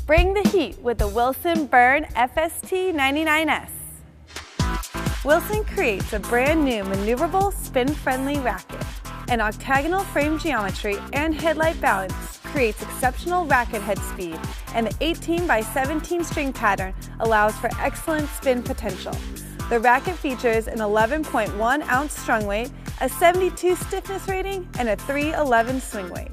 Bring the heat with the Wilson Burn FST 99S. Wilson creates a brand new maneuverable, spin-friendly racket. An octagonal frame geometry and headlight balance creates exceptional racket head speed, and the 18x17 string pattern allows for excellent spin potential. The racket features an 11.1 ounce strung weight, a 72 stiffness rating, and a 311 swing weight.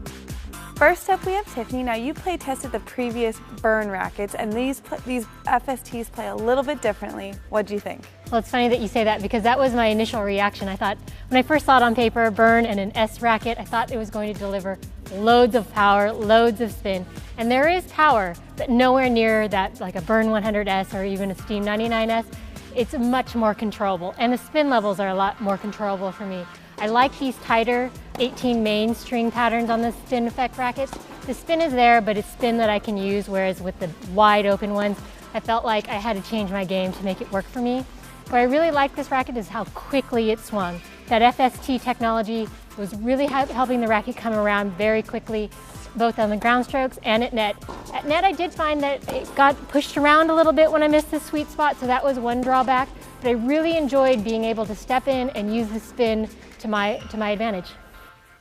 First up, we have Tiffany. Now, you play tested the previous Burn rackets, and these FSTs play a little bit differently. What do you think? Well, it's funny that you say that because that was my initial reaction. I thought, when I first saw it on paper, Burn and an S racket, I thought it was going to deliver loads of power, loads of spin. And there is power, but nowhere near that, like a Burn 100S or even a Steam 99S. It's much more controllable, and the spin levels are a lot more controllable for me. I like these tighter 18 main string patterns on the spin effect rackets. The spin is there, but it's spin that I can use, whereas with the wide open ones, I felt like I had to change my game to make it work for me. What I really like this racket is how quickly it swung. That FST technology was really helping the racket come around very quickly, both on the ground strokes and at net. At net, I did find that it got pushed around a little bit when I missed the sweet spot, so that was one drawback. But I really enjoyed being able to step in and use the spin to my advantage.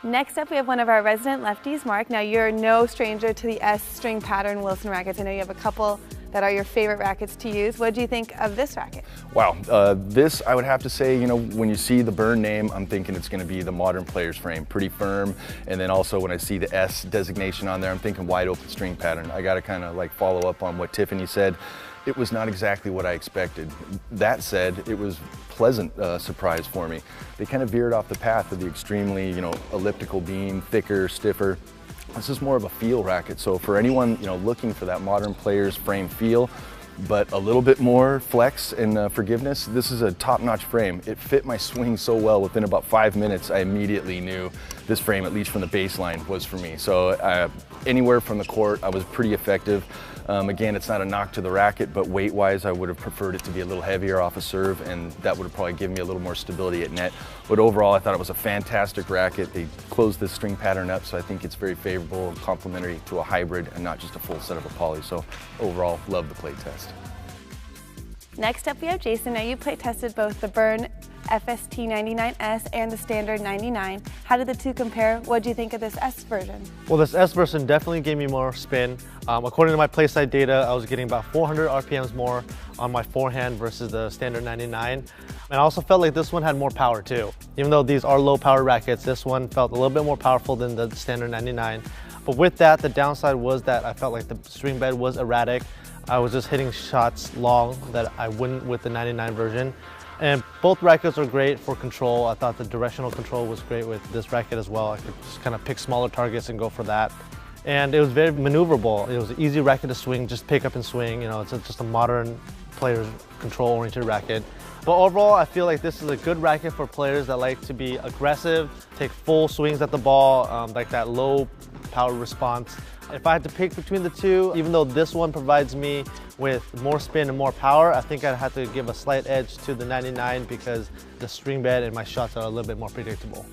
Next up, we have one of our resident lefties, Mark. Now, you're no stranger to the S string pattern Wilson rackets. I know you have a couple that are your favorite rackets to use. What do you think of this racket? Wow, this I would have to say, you know, when you see the Burn name, I'm thinking it's going to be the modern player's frame, pretty firm. And then also when I see the S designation on there, I'm thinking wide open string pattern. I got to kind of like follow up on what Tiffany said. It was not exactly what I expected. That said, it was pleasant surprise for me. They kind of veered off the path of the extremely, you know, elliptical beam, thicker, stiffer. This is more of a feel racket. So for anyone, you know, looking for that modern player's frame feel, but a little bit more flex and forgiveness, this is a top-notch frame. It fit my swing so well. Within about 5 minutes, I immediately knew this frame, at least from the baseline, was for me. So anywhere from the court, I was pretty effective. Again, it's not a knock to the racket, but weight-wise, I would have preferred it to be a little heavier off a serve, and that would have probably given me a little more stability at net. But overall, I thought it was a fantastic racket. They closed this string pattern up, so I think it's very favorable and complementary to a hybrid and not just a full set of a poly. So overall, love the play test. Next up, we have Jason. Now, you play tested both the Burn FST 99S and the standard 99. How did the two compare? What do you think of this S version? Well, this S version definitely gave me more spin. According to my playside data, I was getting about 400 RPMs more on my forehand versus the standard 99. And I also felt like this one had more power too. Even though these are low power rackets, this one felt a little bit more powerful than the standard 99. But with that, the downside was that I felt like the string bed was erratic. I was just hitting shots long that I wouldn't with the 99 version. And both rackets are great for control. I thought the directional control was great with this racket as well. I could just kind of pick smaller targets and go for that. And it was very maneuverable. It was an easy racket to swing, just pick up and swing. You know, it's just a modern player's control-oriented racket. But overall, I feel like this is a good racket for players that like to be aggressive, take full swings at the ball, like that low power response. If I had to pick between the two, even though this one provides me with more spin and more power, I think I'd have to give a slight edge to the 99 because the string bed and my shots are a little bit more predictable.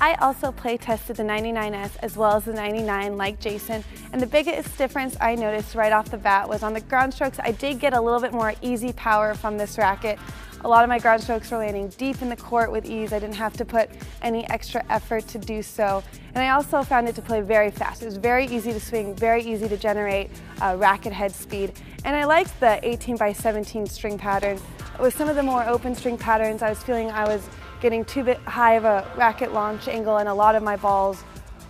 I also play tested the 99S as well as the 99 like Jason, and the biggest difference I noticed right off the bat was on the ground strokes. I did get a little bit more easy power from this racket. A lot of my ground strokes were landing deep in the court with ease. I didn't have to put any extra effort to do so. And I also found it to play very fast. It was very easy to swing, very easy to generate racket head speed. And I liked the 18x17 string pattern. With some of the more open string patterns, I was feeling I was getting too high of a racket launch angle, and a lot of my balls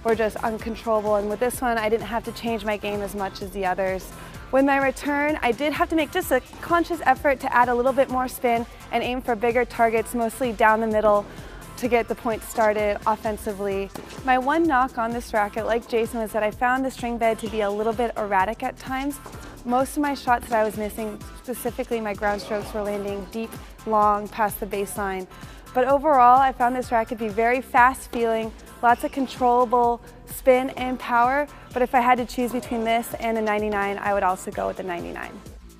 were just uncontrollable. And with this one, I didn't have to change my game as much as the others. With my return, I did have to make just a conscious effort to add a little bit more spin and aim for bigger targets, mostly down the middle, to get the point started offensively. My one knock on this racket, like Jason, was that I found the string bed to be a little bit erratic at times. Most of my shots that I was missing, specifically my ground strokes, were landing deep, long, past the baseline. But overall, I found this racket to be very fast feeling, lots of controllable spin and power, but if I had to choose between this and a 99, I would also go with the 99.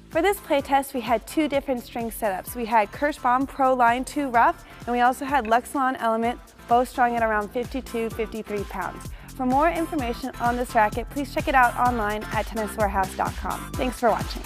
For this playtest, we had two different string setups. We had Kirschbaum Pro Line 2 Rough, and we also had Luxilon Element, both strung at around 52, 53 pounds. For more information on this racket, please check it out online at tenniswarehouse.com. Thanks for watching.